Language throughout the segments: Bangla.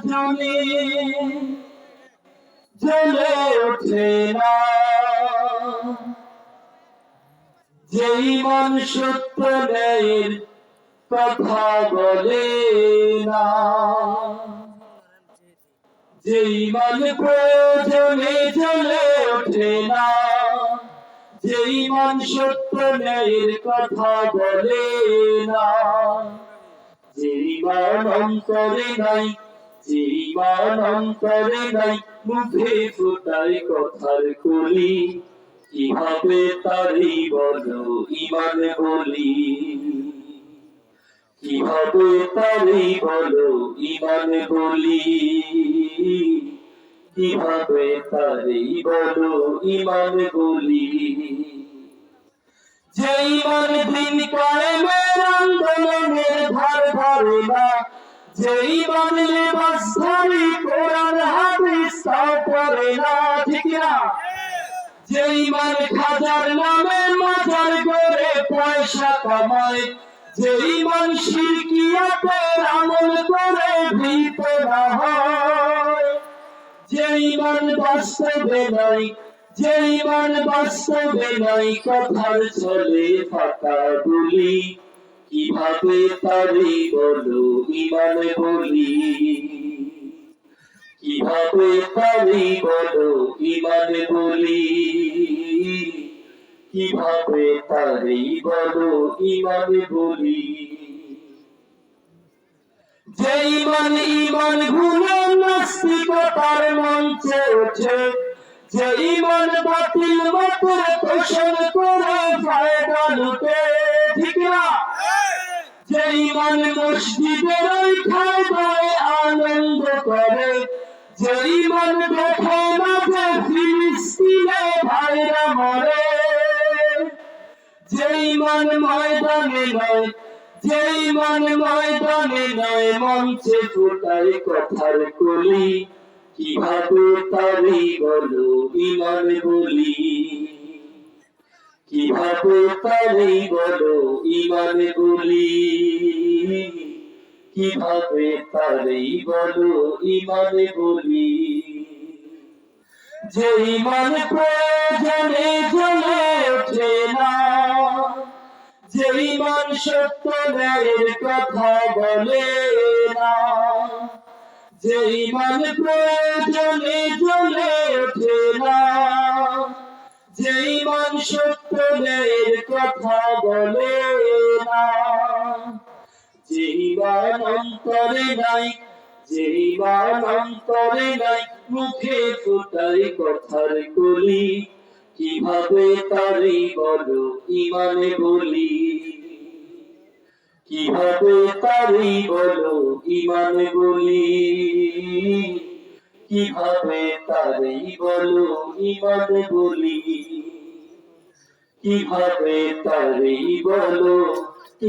জানে জ্বলে ওঠে না, যেই মান সত্য ন্যায়ের কথা বলে না, যেই মান প্রয়োজনে জ্বলে ওঠে না, যেই মান সত্য ন্যায়ের কথা বলে না, যেই মান অন্তরে নাই, যেই মান অন্তরে নাই, মুখে ফোটায় কথার কলি, কিভাবে তারই বলো ঈমান বলি, কিভাবে তারই বলো ঈমান বলি, কিভাবে তারই বলো ঈমান বলি। যেই মান দিন কায়েমের আন্দোলনের ধার ধারে না, যেই মান লেবাসধারী কোরআন হাদিস তাও পড়ে না, ঠিক না? যেই মান খাজার নামে মাজার গড়ে পয়সা কামায়, যেই মান শিরকিয়াতের আমল করে ভীত না হয়, যেই মান বাস্তবে নাই, যেই মান বাস্তবে নাই, কথার চলে ফাঁকা বলি, কিভাবে তারই বলো ঈমান বলি, কিভাবে তারই বলো ঈমান বলি, কিভাবে তারই বলো ঈমান বলি। যেই মান ঈমান ভুলে নাস্তিকতার মঞ্চে ওঠে, যেই মান বাতিল মতের পোষণ করে ফায়দা লুটে, ঠিক না? যেই মান মসজিদের ওই খায়দায় আনন্দ করে, যেই মান দেখে না যে ফিলিস্তিনে ভাইরা মরে, যেই মান ময়দানে নয়, যেই মান ময়দানে নয়, মঞ্চে ফোটায় কথার কলি, কিভাবে তারই বলো ঈমান বলি, কিভাবে তারই বলো ঈমান বলি, কিভাবে তারই বলো ঈমান বলি। যেই মান প্রয়োজনে জ্বলে ওঠে না, যেই মান সত্য ন্যায়ের কথা বলে না, যেই মান প্রয়োজনে জ্বলে ওঠে না, যেই মান সত্য ন্যায়ের কথা বলে না, যেই মান অন্তরে নাই, যেই মান অন্তরে নাই, মুখে ফোটায় কথার কলি, কিভাবে তারই বলো ঈমান বলি, কিভাবে তারই বলো ঈমান বলি, কিভাবে তারই বলো ঈমান বলি, কিভাবে তারই বলো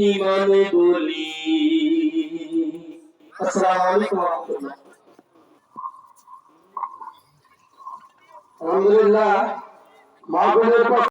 ঈমান বলি। আসসালামু আলাইকুম ওয়া রাহমাতুল্লাহ। আলহামদুলিল্লাহ, মাহফিলের